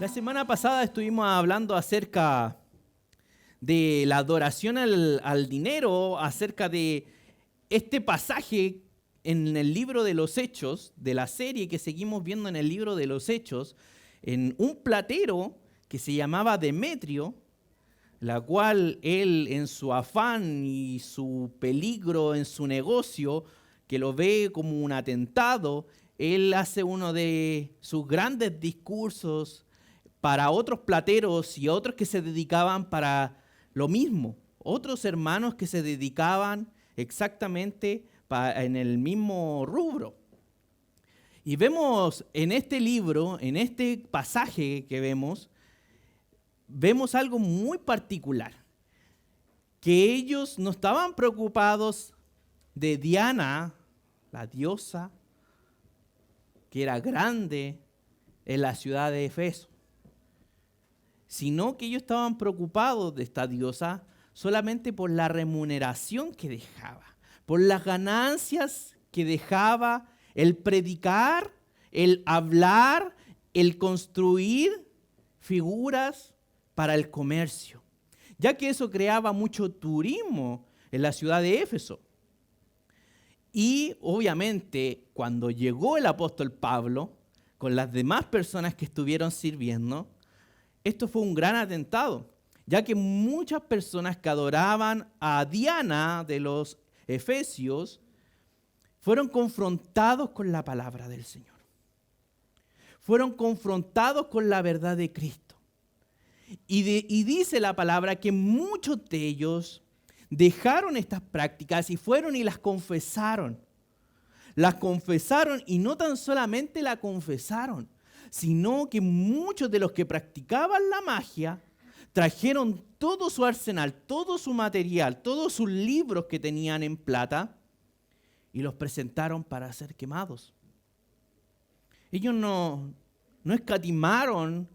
La semana pasada estuvimos hablando acerca de la adoración al dinero, acerca de este pasaje en el libro de los Hechos, de la serie que seguimos viendo en el libro de los Hechos, en un platero que se llamaba Demetrio, la cual él en su afán y su peligro en su negocio, que lo ve como un atentado, él hace uno de sus grandes discursos para otros plateros y otros que se dedicaban para lo mismo, otros hermanos que se dedicaban exactamente en el mismo rubro. Y vemos en este libro, en este pasaje que vemos algo muy particular, que ellos no estaban preocupados de Diana, la diosa, que era grande en la ciudad de Éfeso, sino que ellos estaban preocupados de esta diosa solamente por la remuneración que dejaba, por las ganancias que dejaba el predicar, el hablar, el construir figuras para el comercio, ya que eso creaba mucho turismo en la ciudad de Éfeso. Y obviamente cuando llegó el apóstol Pablo con las demás personas que estuvieron sirviendo, esto fue un gran atentado, ya que muchas personas que adoraban a Diana de los Efesios fueron confrontados con la palabra del Señor. Fueron confrontados con la verdad de Cristo. Y dice la palabra que muchos de ellos dejaron estas prácticas y fueron y las confesaron. Las confesaron y no tan solamente la confesaron, sino que muchos de los que practicaban la magia trajeron todo su arsenal, todo su material, todos sus libros que tenían en plata y los presentaron para ser quemados. Ellos no escatimaron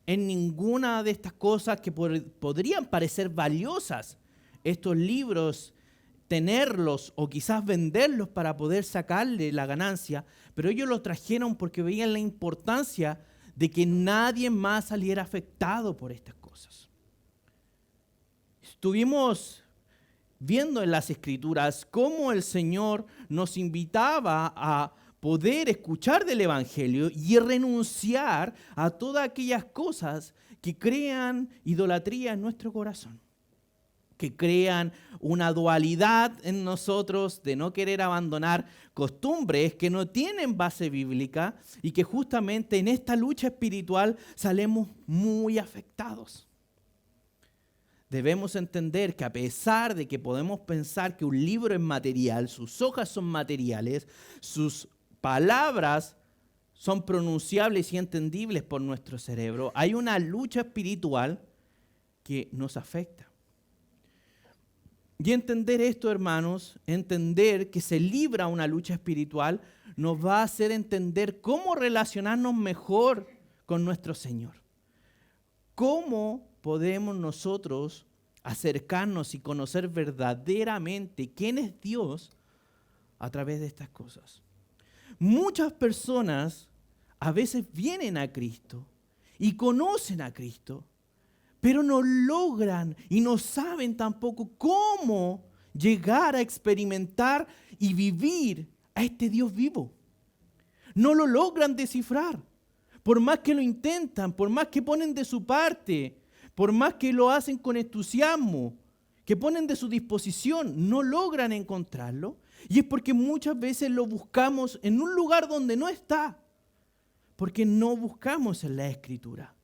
en ninguna de estas cosas que podrían parecer valiosas. Estos libros, tenerlos o quizás venderlos para poder sacarle la ganancia, pero ellos los trajeron porque veían la importancia de que nadie más saliera afectado por estas cosas. Estuvimos viendo en las Escrituras cómo el Señor nos invitaba a poder escuchar del Evangelio y renunciar a todas aquellas cosas que crean idolatría en nuestro corazón, que crean una dualidad en nosotros de no querer abandonar costumbres que no tienen base bíblica y que justamente en esta lucha espiritual salimos muy afectados. Debemos entender que a pesar de que podemos pensar que un libro es material, sus hojas son materiales, sus palabras son pronunciables y entendibles por nuestro cerebro, hay una lucha espiritual que nos afecta. Y entender esto, hermanos, entender que se libra una lucha espiritual, nos va a hacer entender cómo relacionarnos mejor con nuestro Señor. ¿Cómo podemos nosotros acercarnos y conocer verdaderamente quién es Dios a través de estas cosas? Muchas personas a veces vienen a Cristo y conocen a Cristo, pero no logran y no saben tampoco cómo llegar a experimentar y vivir a este Dios vivo. No lo logran descifrar. Por más que lo intentan, por más que ponen de su parte, por más que lo hacen con entusiasmo, que ponen de su disposición, no logran encontrarlo. Y es porque muchas veces lo buscamos en un lugar donde no está, porque no buscamos en la Escritura.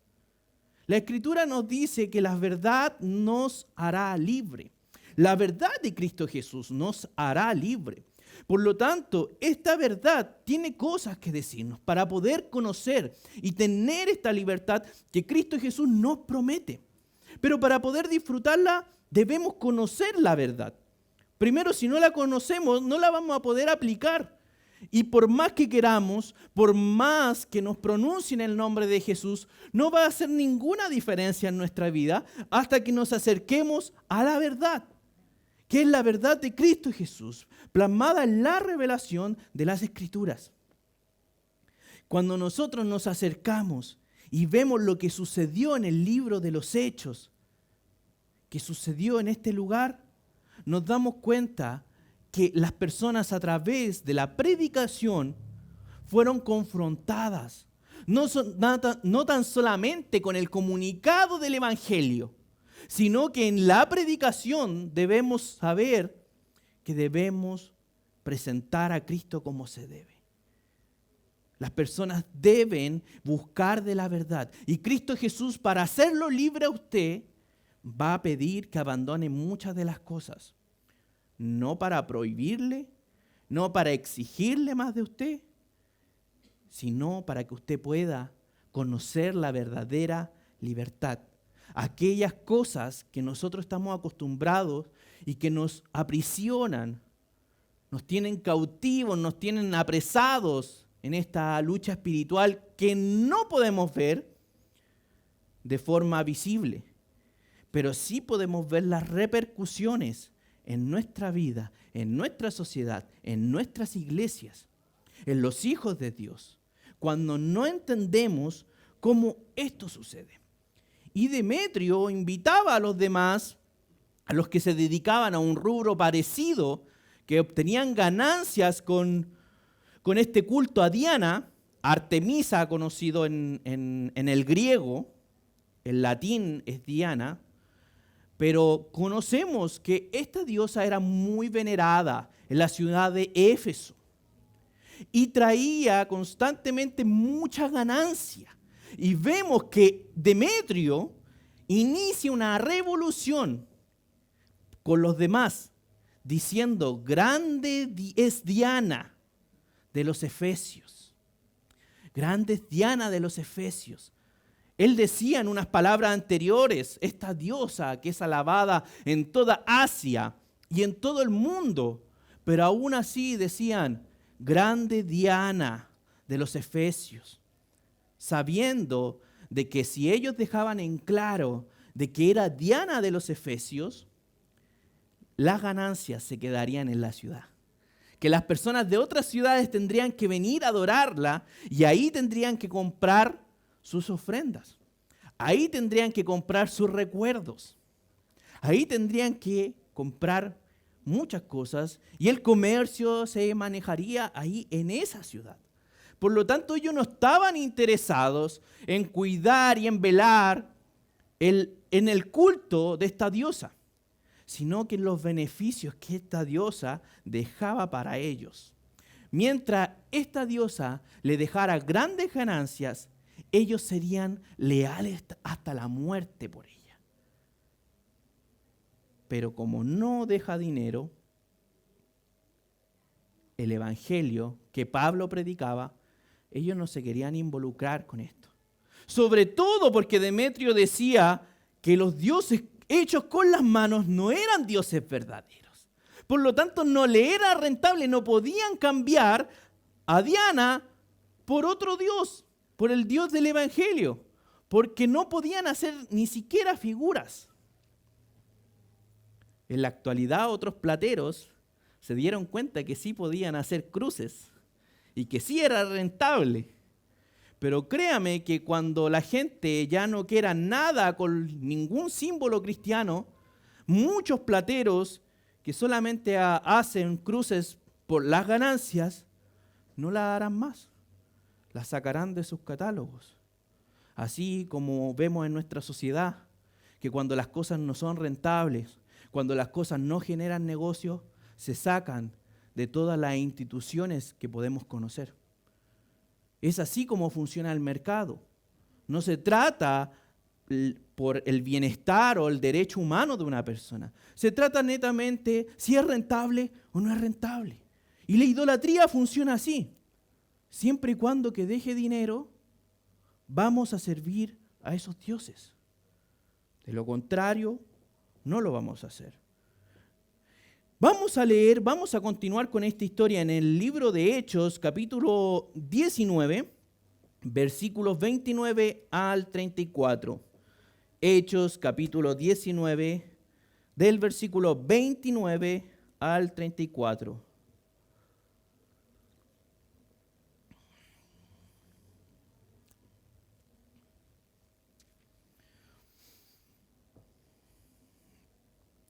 La Escritura nos dice que la verdad nos hará libre. La verdad de Cristo Jesús nos hará libre. Por lo tanto, esta verdad tiene cosas que decirnos para poder conocer y tener esta libertad que Cristo Jesús nos promete. Pero para poder disfrutarla, debemos conocer la verdad. Primero, si no la conocemos, no la vamos a poder aplicar. Y por más que queramos, por más que nos pronuncien el nombre de Jesús, no va a hacer ninguna diferencia en nuestra vida hasta que nos acerquemos a la verdad, que es la verdad de Cristo Jesús, plasmada en la revelación de las Escrituras. Cuando nosotros nos acercamos y vemos lo que sucedió en el libro de los Hechos, que sucedió en este lugar, nos damos cuenta que las personas a través de la predicación fueron confrontadas, no tan solamente con el comunicado del Evangelio, sino que en la predicación debemos saber que debemos presentar a Cristo como se debe. Las personas deben buscar de la verdad. Y Cristo Jesús, para hacerlo libre a usted, va a pedir que abandone muchas de las cosas. No para prohibirle, no para exigirle más de usted, sino para que usted pueda conocer la verdadera libertad. Aquellas cosas que nosotros estamos acostumbrados y que nos aprisionan, nos tienen cautivos, nos tienen apresados en esta lucha espiritual que no podemos ver de forma visible, pero sí podemos ver las repercusiones en nuestra vida, en nuestra sociedad, en nuestras iglesias, en los hijos de Dios, cuando no entendemos cómo esto sucede. Y Demetrio invitaba a los demás, a los que se dedicaban a un rubro parecido, que obtenían ganancias con este culto a Diana, Artemisa conocido en el griego, en latín es Diana, pero conocemos que esta diosa era muy venerada en la ciudad de Éfeso y traía constantemente mucha ganancia. Y vemos que Demetrio inicia una revolución con los demás, diciendo, grande es Diana de los Efesios. Grande es Diana de los Efesios. Él decía en unas palabras anteriores, esta diosa que es alabada en toda Asia y en todo el mundo, pero aún así decían, grande Diana de los Efesios, sabiendo de que si ellos dejaban en claro de que era Diana de los Efesios, las ganancias se quedarían en la ciudad. Que las personas de otras ciudades tendrían que venir a adorarla y ahí tendrían que comprar sus ofrendas. Ahí tendrían que comprar sus recuerdos. Ahí tendrían que comprar muchas cosas y el comercio se manejaría ahí en esa ciudad. Por lo tanto, ellos no estaban interesados en cuidar y en velar en el culto de esta diosa, sino que en los beneficios que esta diosa dejaba para ellos. Mientras esta diosa le dejara grandes ganancias, ellos serían leales hasta la muerte por ella. Pero como no deja dinero, el evangelio que Pablo predicaba, ellos no se querían involucrar con esto. Sobre todo porque Demetrio decía que los dioses hechos con las manos no eran dioses verdaderos. Por lo tanto, no le era rentable, no podían cambiar a Diana por otro dios, por el Dios del Evangelio, porque no podían hacer ni siquiera figuras. En la actualidad, otros plateros se dieron cuenta que sí podían hacer cruces y que sí era rentable. Pero créame que cuando la gente ya no quiera nada con ningún símbolo cristiano, muchos plateros que solamente hacen cruces por las ganancias, no la harán más. La sacarán de sus catálogos. Así como vemos en nuestra sociedad, que cuando las cosas no son rentables, cuando las cosas no generan negocios, se sacan de todas las instituciones que podemos conocer. Es así como funciona el mercado. No se trata por el bienestar o el derecho humano de una persona. Se trata netamente si es rentable o no es rentable. Y la idolatría funciona así. Siempre y cuando que deje dinero, vamos a servir a esos dioses. De lo contrario, no lo vamos a hacer. Vamos a leer, vamos a continuar con esta historia en el libro de Hechos, capítulo 19, versículos 29 al 34. Hechos, capítulo 19, del versículo 29 al 34.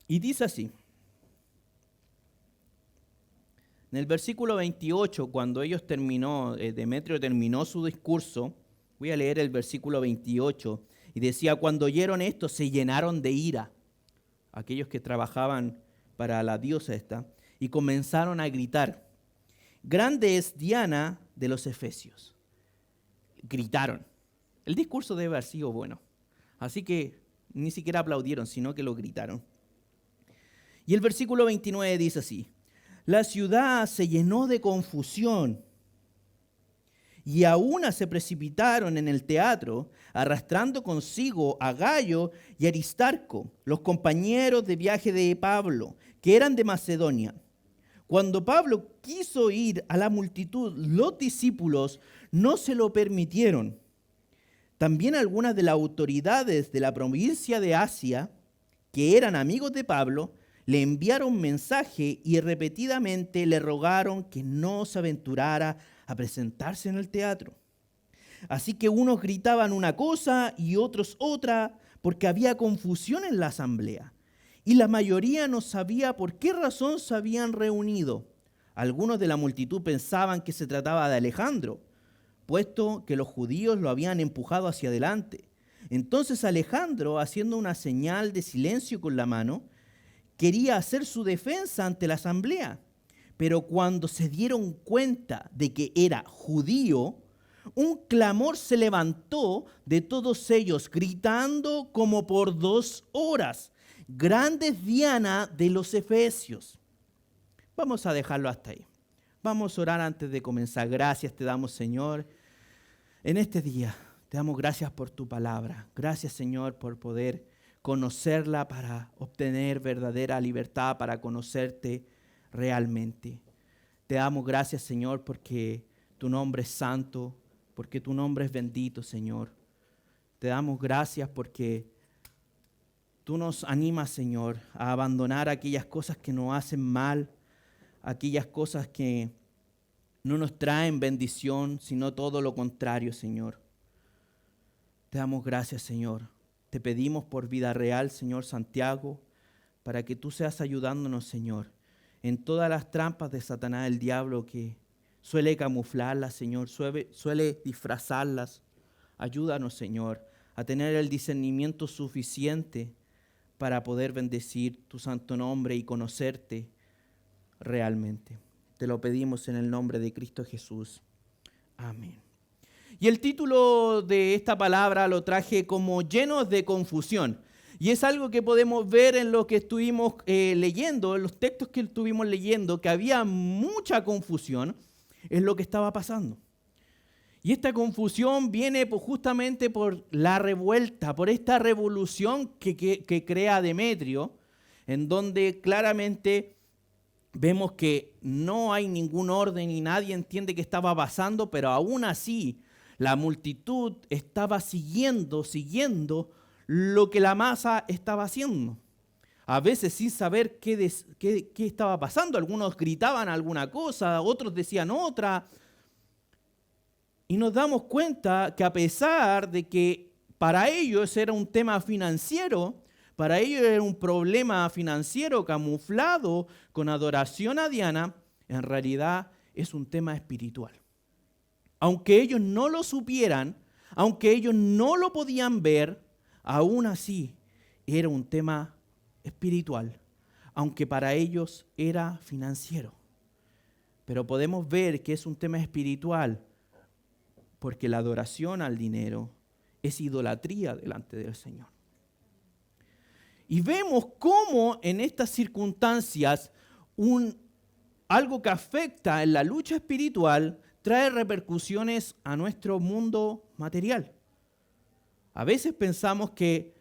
Y dice así, en el versículo 28, cuando Demetrio terminó su discurso, voy a leer el versículo 28, y decía, cuando oyeron esto, se llenaron de ira, aquellos que trabajaban para la diosa esta, y comenzaron a gritar, grande es Diana de los Efesios. Gritaron. El discurso debe haber sido bueno, así que ni siquiera aplaudieron, sino que lo gritaron. Y el versículo 29 dice así, la ciudad se llenó de confusión y a una se precipitaron en el teatro, arrastrando consigo a Gayo y Aristarco, los compañeros de viaje de Pablo, que eran de Macedonia. Cuando Pablo quiso ir a la multitud, los discípulos no se lo permitieron. También algunas de las autoridades de la provincia de Asia, que eran amigos de Pablo, le enviaron mensaje y repetidamente le rogaron que no se aventurara a presentarse en el teatro. Así que unos gritaban una cosa y otros otra, porque había confusión en la asamblea. Y la mayoría no sabía por qué razón se habían reunido. Algunos de la multitud pensaban que se trataba de Alejandro, puesto que los judíos lo habían empujado hacia adelante. Entonces Alejandro, haciendo una señal de silencio con la mano, quería hacer su defensa ante la asamblea. Pero cuando se dieron cuenta de que era judío, un clamor se levantó de todos ellos, gritando como por 2 horas, grande es Diana de los Efesios. Vamos a dejarlo hasta ahí. Vamos a orar antes de comenzar. Gracias te damos, Señor, en este día. Te damos gracias por tu palabra. Gracias, Señor, por poder conocerla para obtener verdadera libertad, para conocerte realmente. Te damos gracias, Señor, porque tu nombre es santo, porque tu nombre es bendito, Señor. Te damos gracias porque tú nos animas, Señor, a abandonar aquellas cosas que nos hacen mal, aquellas cosas que no nos traen bendición, sino todo lo contrario, Señor. Te damos gracias, Señor. Te pedimos por Vida Real, Señor Santiago, para que tú seas ayudándonos, Señor, en todas las trampas de Satanás, el diablo, que suele camuflarlas, Señor, suele disfrazarlas. Ayúdanos, Señor, a tener el discernimiento suficiente para poder bendecir tu santo nombre y conocerte realmente. Te lo pedimos en el nombre de Cristo Jesús. Amén. Y el título de esta palabra lo traje como llenos de confusión. Y es algo que podemos ver en lo que estuvimos leyendo, en los textos que estuvimos leyendo, que había mucha confusión en lo que estaba pasando. Y esta confusión viene justamente por la revuelta, por esta revolución que crea Demetrio, en donde claramente vemos que no hay ningún orden y nadie entiende qué estaba pasando, pero aún así la multitud estaba siguiendo lo que la masa estaba haciendo. A veces sin saber qué estaba pasando. Algunos gritaban alguna cosa, otros decían otra. Y nos damos cuenta que a pesar de que para ellos era un tema financiero, para ellos era un problema financiero camuflado con adoración a Diana, en realidad es un tema espiritual. Aunque ellos no lo supieran, aunque ellos no lo podían ver, aún así era un tema espiritual, aunque para ellos era financiero. Pero podemos ver que es un tema espiritual porque la adoración al dinero es idolatría delante del Señor. Y vemos cómo en estas circunstancias algo que afecta en la lucha espiritual trae repercusiones a nuestro mundo material. A veces pensamos que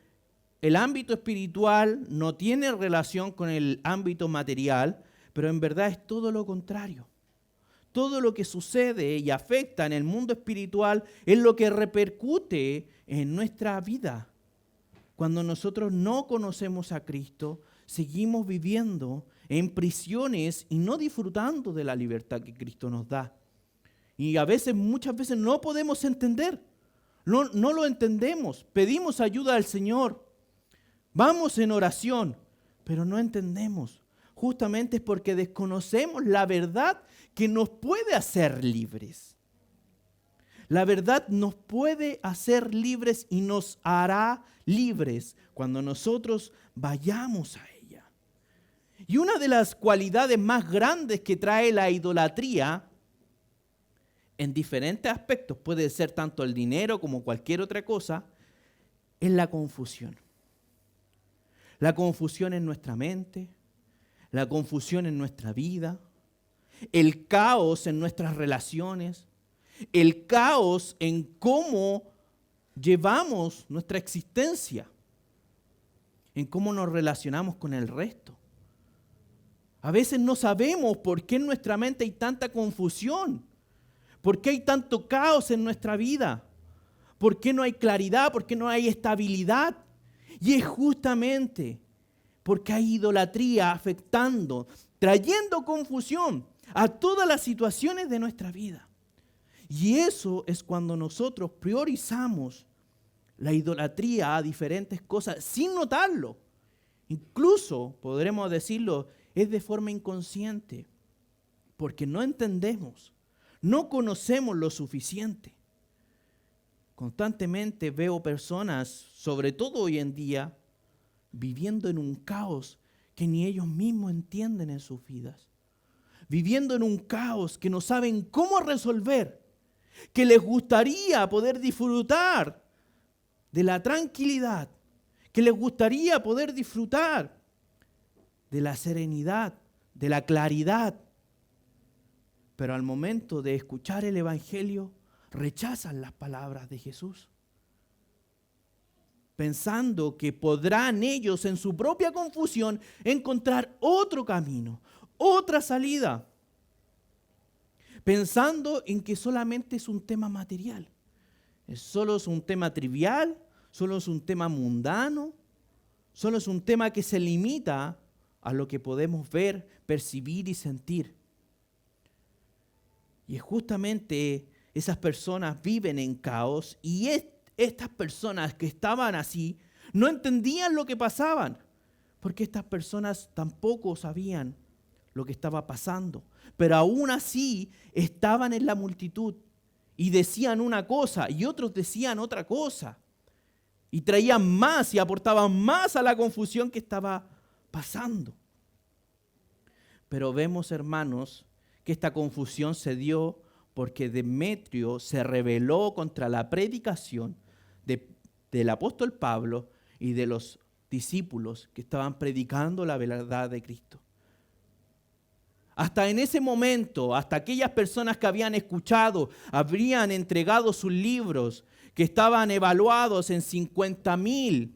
el ámbito espiritual no tiene relación con el ámbito material, pero en verdad es todo lo contrario. Todo lo que sucede y afecta en el mundo espiritual es lo que repercute en nuestra vida. Cuando nosotros no conocemos a Cristo, seguimos viviendo en prisiones y no disfrutando de la libertad que Cristo nos da. Y muchas veces no podemos entender, no lo entendemos, pedimos ayuda al Señor, vamos en oración, pero no entendemos. Justamente es porque desconocemos la verdad que nos puede hacer libres. La verdad nos puede hacer libres y nos hará libres cuando nosotros vayamos a ella. Y una de las cualidades más grandes que trae la idolatría, en diferentes aspectos, puede ser tanto el dinero como cualquier otra cosa, es la confusión. La confusión en nuestra mente, la confusión en nuestra vida, el caos en nuestras relaciones, el caos en cómo llevamos nuestra existencia, en cómo nos relacionamos con el resto. A veces no sabemos por qué en nuestra mente hay tanta confusión, por qué hay tanto caos en nuestra vida, por qué no hay claridad, por qué no hay estabilidad. Y es justamente porque hay idolatría afectando, trayendo confusión a todas las situaciones de nuestra vida. Y eso es cuando nosotros priorizamos la idolatría a diferentes cosas sin notarlo. Incluso, podremos decirlo, es de forma inconsciente, porque no entendemos, no conocemos lo suficiente. Constantemente veo personas, sobre todo hoy en día, viviendo en un caos que ni ellos mismos entienden en sus vidas. Viviendo en un caos que no saben cómo resolver, que les gustaría poder disfrutar de la tranquilidad, que les gustaría poder disfrutar de la serenidad, de la claridad. Pero al momento de escuchar el Evangelio, rechazan las palabras de Jesús, pensando que podrán ellos en su propia confusión encontrar otro camino, otra salida, pensando en que solamente es un tema material, solo es un tema trivial, solo es un tema mundano, solo es un tema que se limita a lo que podemos ver, percibir y sentir. Y justamente esas personas viven en caos y estas personas que estaban así no entendían lo que pasaban, porque estas personas tampoco sabían lo que estaba pasando, pero aún así estaban en la multitud y decían una cosa y otros decían otra cosa y traían más y aportaban más a la confusión que estaba pasando. Pero vemos, hermanos, que esta confusión se dio porque Demetrio se rebeló contra la predicación del apóstol Pablo y de los discípulos que estaban predicando la verdad de Cristo. Hasta en ese momento, hasta aquellas personas que habían escuchado, habrían entregado sus libros, que estaban evaluados en 50,000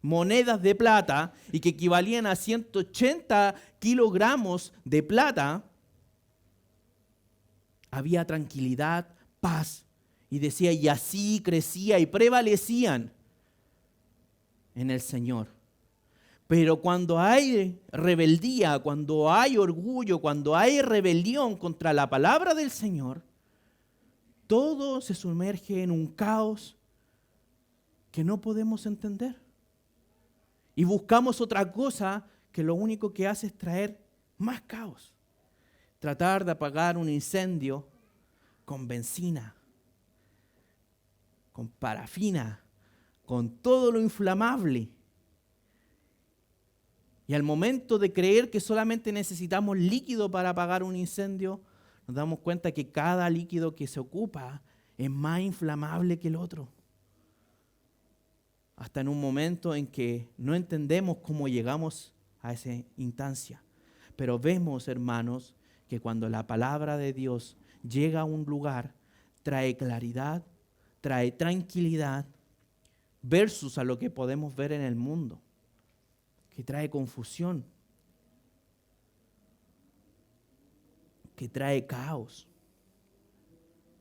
monedas de plata y que equivalían a 180 kilogramos de plata, había tranquilidad, paz. Y decía, y así crecía y prevalecían en el Señor. Pero cuando hay rebeldía, cuando hay orgullo, cuando hay rebelión contra la palabra del Señor, todo se sumerge en un caos que no podemos entender. Y buscamos otra cosa que lo único que hace es traer más caos. Tratar de apagar un incendio con benzina, con parafina, con todo lo inflamable. Y al momento de creer que solamente necesitamos líquido para apagar un incendio, nos damos cuenta que cada líquido que se ocupa es más inflamable que el otro. Hasta en un momento en que no entendemos cómo llegamos a esa instancia. Pero vemos, hermanos, que cuando la palabra de Dios llega a un lugar, trae claridad, trae tranquilidad, versus a lo que podemos ver en el mundo, que trae confusión, que trae caos,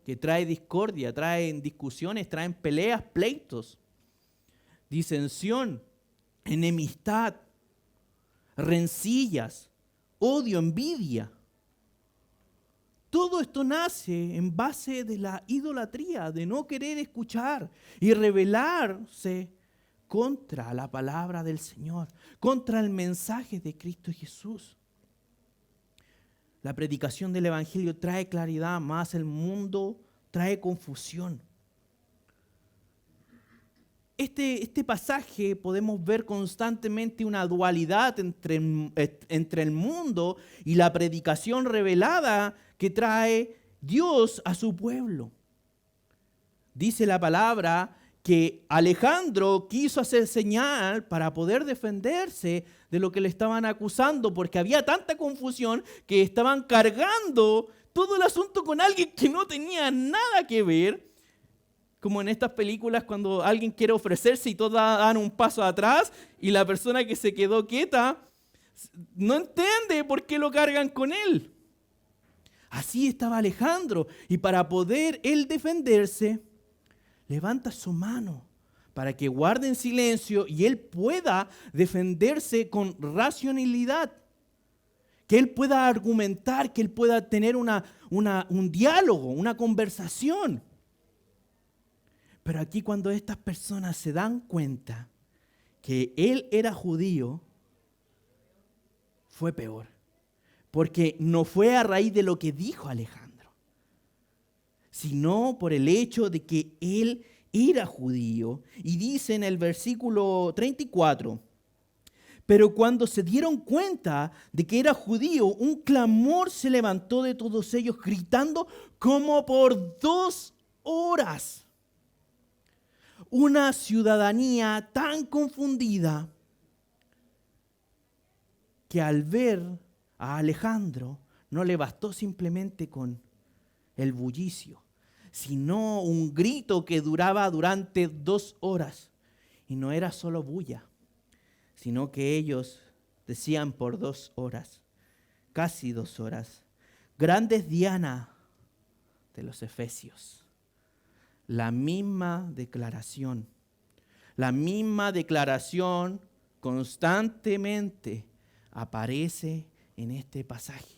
que trae discordia, traen discusiones, traen peleas, pleitos, disensión, enemistad, rencillas, odio, envidia. Todo esto nace en base de la idolatría, de no querer escuchar y rebelarse contra la palabra del Señor, contra el mensaje de Cristo Jesús. La predicación del Evangelio trae claridad, más el mundo trae confusión. Este pasaje podemos ver constantemente una dualidad entre el mundo y la predicación revelada que trae Dios a su pueblo. Dice la palabra que Alejandro quiso hacer señal para poder defenderse de lo que le estaban acusando, porque había tanta confusión que estaban cargando todo el asunto con alguien que no tenía nada que ver, como en estas películas cuando alguien quiere ofrecerse y todos dan un paso atrás y la persona que se quedó quieta no entiende por qué lo cargan con él. Así estaba Alejandro, y para poder él defenderse, levanta su mano para que guarden silencio y él pueda defenderse con racionalidad, que él pueda argumentar, que él pueda tener un diálogo, una conversación. Pero aquí cuando estas personas se dan cuenta que él era judío, fue peor, porque no fue a raíz de lo que dijo Alejandro, sino por el hecho de que él era judío. Y dice en el versículo 34, pero cuando se dieron cuenta de que era judío, un clamor se levantó de todos ellos, gritando como por 2 horas. Una ciudadanía tan confundida que al ver a Alejandro no le bastó simplemente con el bullicio, sino un grito que duraba durante 2 horas. Y no era solo bulla, sino que ellos decían por 2 horas, casi 2 horas, grande es Diana de los Efesios. La misma declaración constantemente aparece en este pasaje.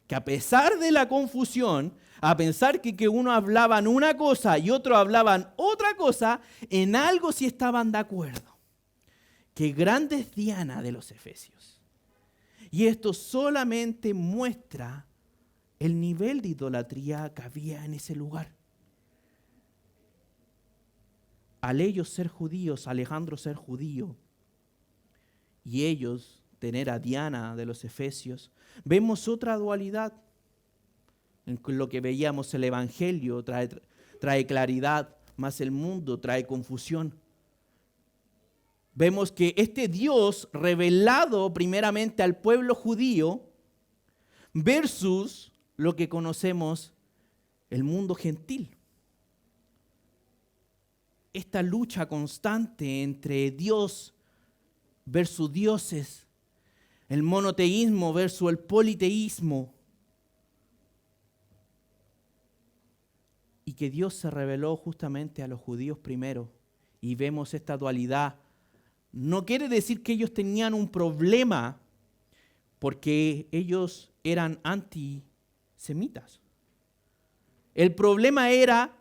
Que a pesar de la confusión, a pensar que uno hablaban una cosa y otro hablaban otra cosa, en algo sí estaban de acuerdo. Que grande es Diana de los Efesios. Y esto solamente muestra el nivel de idolatría que había en ese lugar. Al ellos ser judíos, Alejandro ser judío, y ellos tener a Diana de los Efesios, vemos otra dualidad. En lo que veíamos, el Evangelio trae claridad, más el mundo trae confusión. Vemos que este Dios revelado primeramente al pueblo judío versus lo que conocemos el mundo gentil. Esta lucha constante entre Dios versus dioses, el monoteísmo versus el politeísmo, y que Dios se reveló justamente a los judíos primero, y vemos esta dualidad. No quiere decir que ellos tenían un problema porque ellos eran antisemitas. El problema era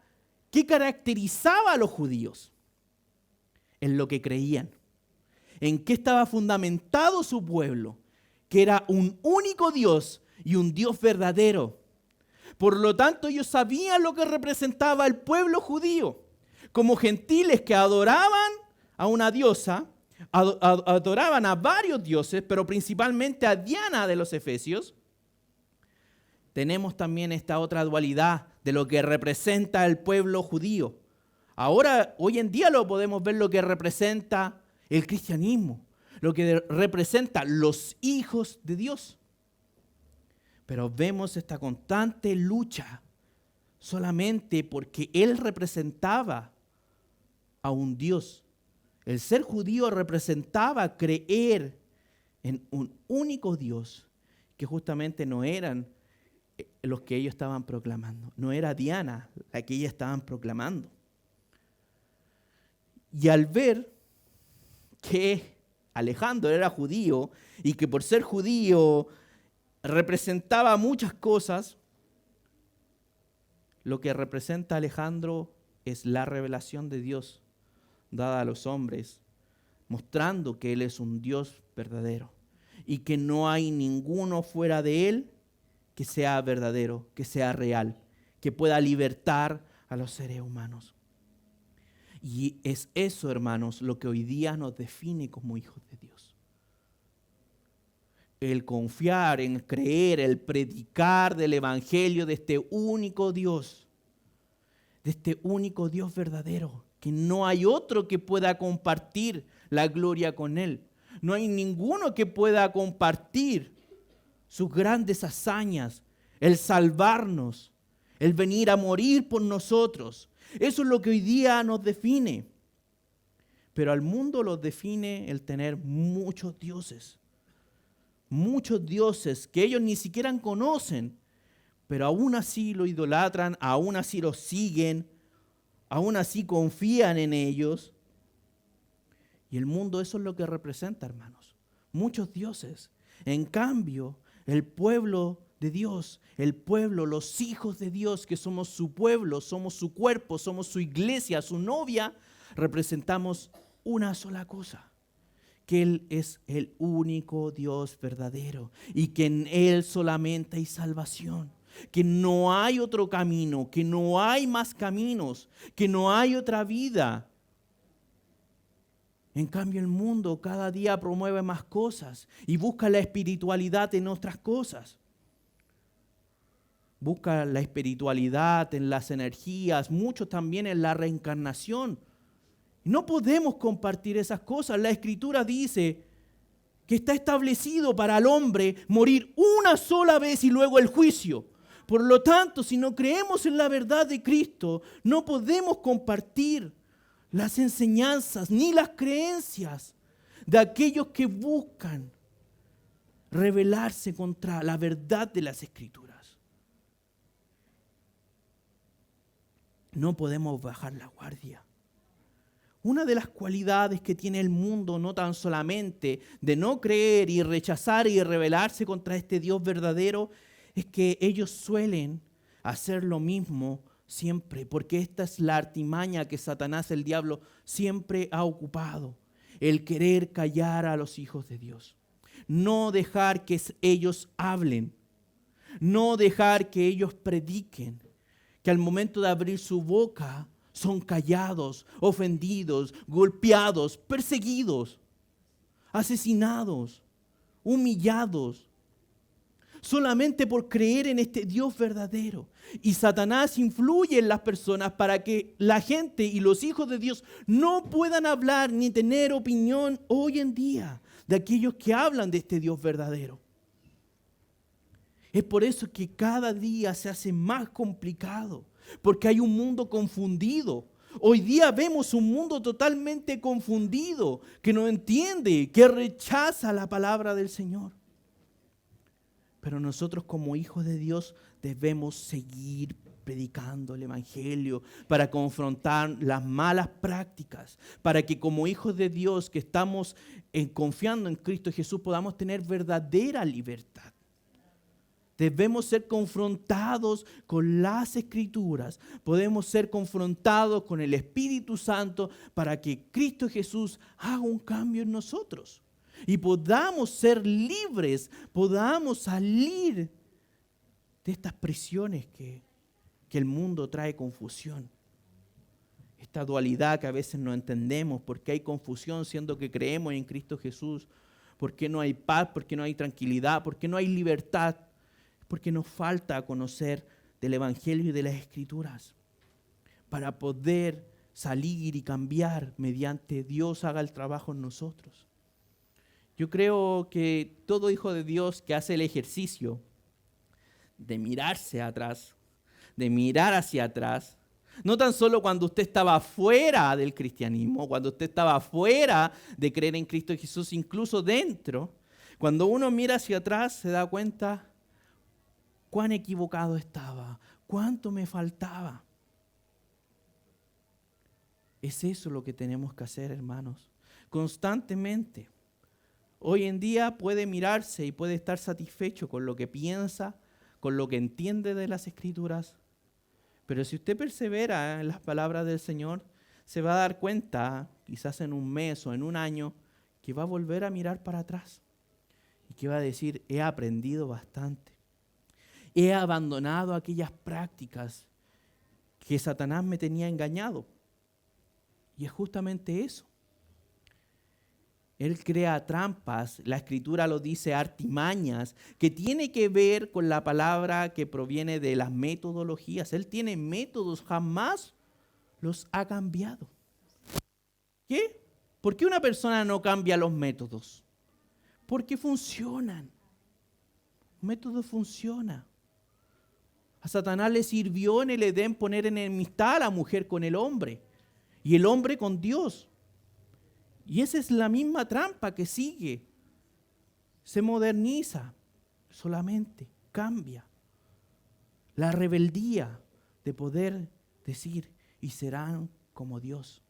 ¿qué caracterizaba a los judíos? En lo que creían. ¿En qué estaba fundamentado su pueblo? Que era un único Dios y un Dios verdadero. Por lo tanto, ellos sabían lo que representaba el pueblo judío. Como gentiles que adoraban a una diosa, adoraban a varios dioses, pero principalmente a Diana de los Efesios. Tenemos también esta otra dualidad de lo que representa el pueblo judío. Ahora, hoy en día lo podemos ver lo que representa el cristianismo, lo que representa los hijos de Dios. Pero vemos esta constante lucha solamente porque él representaba a un Dios. El ser judío representaba creer en un único Dios, que justamente no eran los que ellos estaban proclamando. No era Diana la que ellos estaban proclamando. Y al ver que Alejandro era judío y que por ser judío representaba muchas cosas, lo que representa Alejandro es la revelación de Dios dada a los hombres, mostrando que Él es un Dios verdadero y que no hay ninguno fuera de Él que sea verdadero, que sea real, que pueda libertar a los seres humanos. Y es eso, hermanos, lo que hoy día nos define como hijos de Dios. El confiar, en creer, el predicar del evangelio de este único Dios verdadero, que no hay otro que pueda compartir la gloria con Él. No hay ninguno que pueda compartir sus grandes hazañas, el salvarnos, el venir a morir por nosotros. Eso es lo que hoy día nos define. Pero al mundo los define el tener muchos dioses que ellos ni siquiera conocen, pero aún así lo idolatran, aún así los siguen, aún así confían en ellos. Y el mundo eso es lo que representa, hermanos. Muchos dioses. En cambio, el pueblo de Dios, el pueblo, los hijos de Dios, que somos su pueblo, somos su cuerpo, somos su iglesia, su novia, representamos una sola cosa: que Él es el único Dios verdadero y que en Él solamente hay salvación, que no hay otro camino, que no hay más caminos, que no hay otra vida. En cambio, el mundo cada día promueve más cosas y busca la espiritualidad en otras cosas. Busca la espiritualidad en las energías, muchos también en la reencarnación. No podemos compartir esas cosas. La Escritura dice que está establecido para el hombre morir una sola vez y luego el juicio. Por lo tanto, si no creemos en la verdad de Cristo, no podemos compartir las enseñanzas ni las creencias de aquellos que buscan rebelarse contra la verdad de las Escrituras. No podemos bajar la guardia. Una de las cualidades que tiene el mundo, no tan solamente de no creer y rechazar y rebelarse contra este Dios verdadero, es que ellos suelen hacer lo mismo siempre, porque esta es la artimaña que Satanás, el diablo, siempre ha ocupado: el querer callar a los hijos de Dios, no dejar que ellos hablen, no dejar que ellos prediquen, que al momento de abrir su boca son callados, ofendidos, golpeados, perseguidos, asesinados, humillados, solamente por creer en este Dios verdadero. Y Satanás influye en las personas para que la gente y los hijos de Dios no puedan hablar ni tener opinión hoy en día de aquellos que hablan de este Dios verdadero. Es por eso que cada día se hace más complicado, porque hay un mundo confundido. Hoy día vemos un mundo totalmente confundido, que no entiende, que rechaza la palabra del Señor. Pero nosotros como hijos de Dios debemos seguir predicando el Evangelio para confrontar las malas prácticas, para que como hijos de Dios que estamos confiando en Cristo Jesús podamos tener verdadera libertad. Debemos ser confrontados con las Escrituras. Podemos ser confrontados con el Espíritu Santo para que Cristo Jesús haga un cambio en nosotros. Y podamos ser libres, podamos salir de estas prisiones que el mundo trae confusión. Esta dualidad que a veces no entendemos, porque hay confusión siendo que creemos en Cristo Jesús, porque no hay paz, porque no hay tranquilidad, porque no hay libertad. Porque nos falta conocer del Evangelio y de las Escrituras para poder salir y cambiar mediante Dios haga el trabajo en nosotros. Yo creo que todo hijo de Dios que hace el ejercicio de mirarse atrás, de mirar hacia atrás, no tan solo cuando usted estaba fuera del cristianismo, cuando usted estaba fuera de creer en Cristo Jesús, incluso dentro, cuando uno mira hacia atrás se da cuenta cuán equivocado estaba, cuánto me faltaba. Es eso lo que tenemos que hacer, hermanos, constantemente. Hoy en día puede mirarse y puede estar satisfecho con lo que piensa, con lo que entiende de las Escrituras, pero si usted persevera en las palabras del Señor, se va a dar cuenta quizás en un mes o en un año, que va a volver a mirar para atrás y que va a decir, he aprendido bastante. He abandonado aquellas prácticas que Satanás me tenía engañado. Y es justamente eso. Él crea trampas, la Escritura lo dice, artimañas, que tiene que ver con la palabra que proviene de las metodologías. Él tiene métodos, jamás los ha cambiado. ¿Qué? ¿Por qué una persona no cambia los métodos? Porque funcionan. El método funciona. A Satanás le sirvió en el Edén poner en enemistad a la mujer con el hombre y el hombre con Dios. Y esa es la misma trampa que sigue. Se moderniza, solamente cambia. La rebeldía de poder decir, y serán como Dios.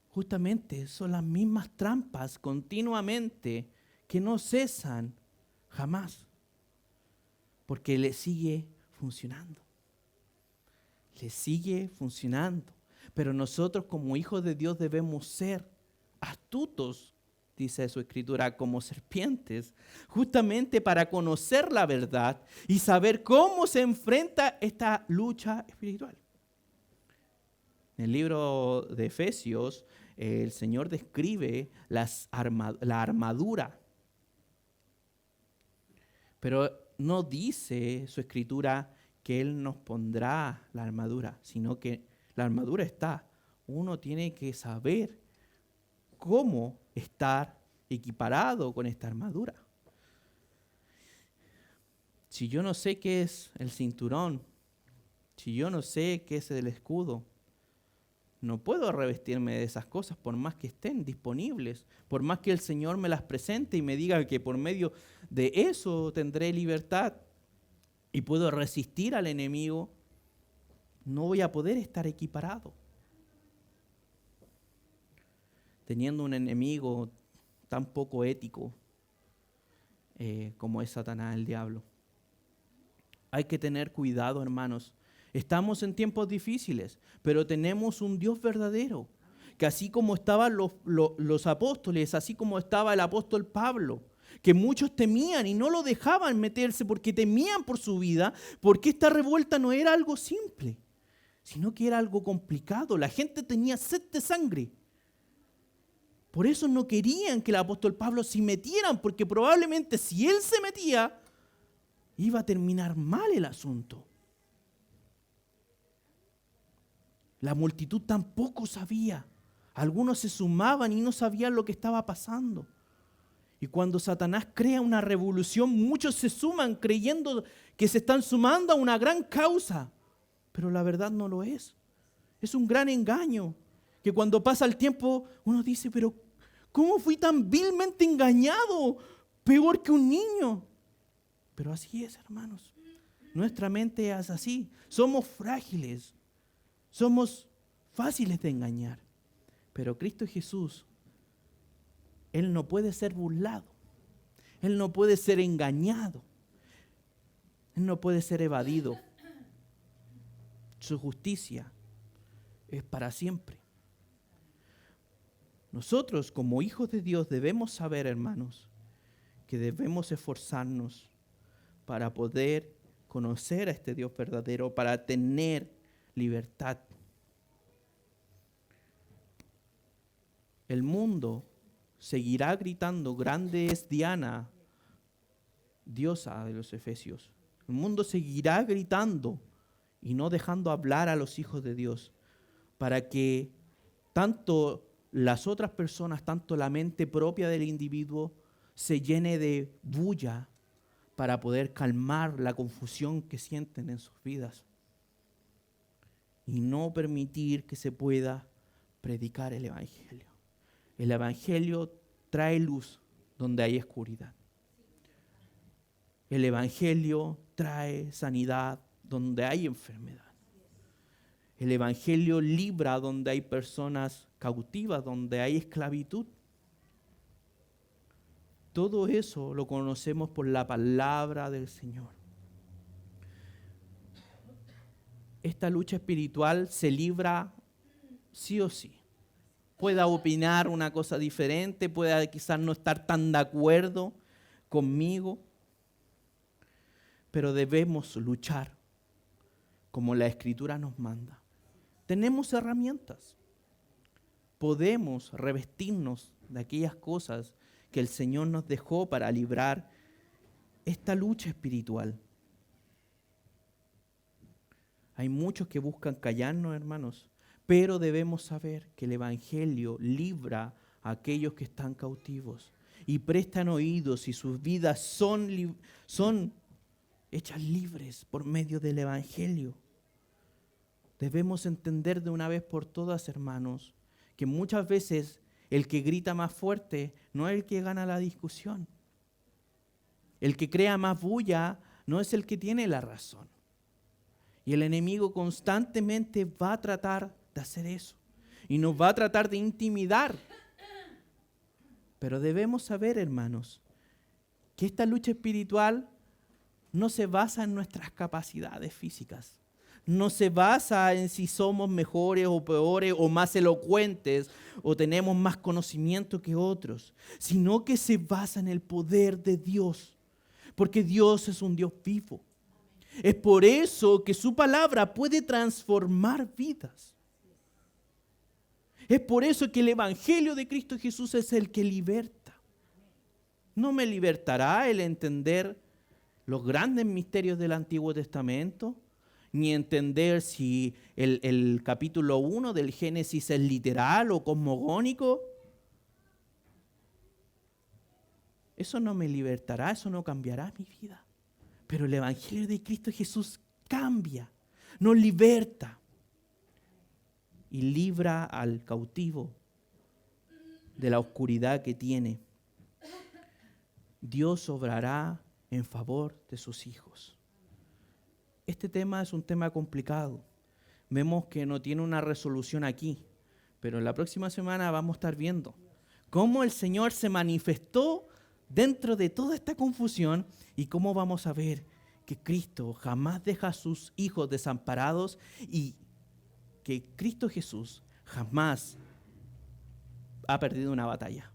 Justamente son las mismas trampas continuamente que no cesan jamás. Porque le sigue funcionando. Le sigue funcionando. Pero nosotros como hijos de Dios debemos ser astutos, dice su Escritura, como serpientes, justamente para conocer la verdad y saber cómo se enfrenta esta lucha espiritual. En el libro de Efesios, el Señor describe la armadura. Pero no dice su Escritura que Él nos pondrá la armadura, sino que la armadura está. Uno tiene que saber cómo estar equiparado con esta armadura. Si yo no sé qué es el cinturón, si yo no sé qué es el escudo, no puedo revestirme de esas cosas por más que estén disponibles, por más que el Señor me las presente y me diga que por medio de eso tendré libertad y puedo resistir al enemigo. No voy a poder estar equiparado. Teniendo un enemigo tan poco ético como es Satanás, el diablo. Hay que tener cuidado, hermanos. Estamos en tiempos difíciles, pero tenemos un Dios verdadero, que así como estaban los apóstoles, así como estaba el apóstol Pablo, que muchos temían y no lo dejaban meterse porque temían por su vida, porque esta revuelta no era algo simple, sino que era algo complicado. La gente tenía sed de sangre. Por eso no querían que el apóstol Pablo se metieran, porque probablemente si él se metía, iba a terminar mal el asunto. La multitud tampoco sabía. Algunos se sumaban y no sabían lo que estaba pasando. Y cuando Satanás crea una revolución, muchos se suman creyendo que se están sumando a una gran causa. Pero la verdad no lo es. Es un gran engaño. Que cuando pasa el tiempo, uno dice, pero ¿cómo fui tan vilmente engañado? Peor que un niño. Pero así es, hermanos. Nuestra mente es así. Somos frágiles. Somos fáciles de engañar. Pero Cristo Jesús, Él no puede ser burlado. Él no puede ser engañado. Él no puede ser evadido. Su justicia es para siempre. Nosotros como hijos de Dios debemos saber, hermanos, que debemos esforzarnos para poder conocer a este Dios verdadero, para tener libertad. El mundo seguirá gritando, grande es Diana, diosa de los Efesios. El mundo seguirá gritando y no dejando hablar a los hijos de Dios, para que tanto las otras personas, tanto la mente propia del individuo, se llene de bulla para poder calmar la confusión que sienten en sus vidas y no permitir que se pueda predicar el Evangelio. El Evangelio trae luz donde hay oscuridad. El Evangelio trae sanidad donde hay enfermedad. El Evangelio libra donde hay personas cautivas, donde hay esclavitud. Todo eso lo conocemos por la palabra del Señor. Esta lucha espiritual se libra sí o sí. Pueda opinar una cosa diferente, pueda quizás no estar tan de acuerdo conmigo, pero debemos luchar como la Escritura nos manda. Tenemos herramientas. Podemos revestirnos de aquellas cosas que el Señor nos dejó para librar esta lucha espiritual. Hay muchos que buscan callarnos, hermanos, pero debemos saber que el Evangelio libra a aquellos que están cautivos y prestan oídos y sus vidas son hechas libres por medio del Evangelio. Debemos entender de una vez por todas, hermanos, que muchas veces el que grita más fuerte no es el que gana la discusión. El que crea más bulla no es el que tiene la razón. Y el enemigo constantemente va a tratar de hacer eso. Y nos va a tratar de intimidar. Pero debemos saber, hermanos, que esta lucha espiritual no se basa en nuestras capacidades físicas. No se basa en si somos mejores o peores o más elocuentes o tenemos más conocimiento que otros, sino que se basa en el poder de Dios, porque Dios es un Dios vivo. Es por eso que su palabra puede transformar vidas. Es por eso que el Evangelio de Cristo Jesús es el que liberta. No me libertará el entender los grandes misterios del Antiguo Testamento, ni entender si el capítulo 1 del Génesis es literal o cosmogónico. Eso no me libertará, eso no cambiará mi vida. Pero el Evangelio de Cristo Jesús cambia, nos liberta y libra al cautivo de la oscuridad que tiene. Dios obrará en favor de sus hijos. Este tema es un tema complicado. Vemos que no tiene una resolución aquí, pero en la próxima semana vamos a estar viendo cómo el Señor se manifestó dentro de toda esta confusión y cómo vamos a ver que Cristo jamás deja a sus hijos desamparados y que Cristo Jesús jamás ha perdido una batalla.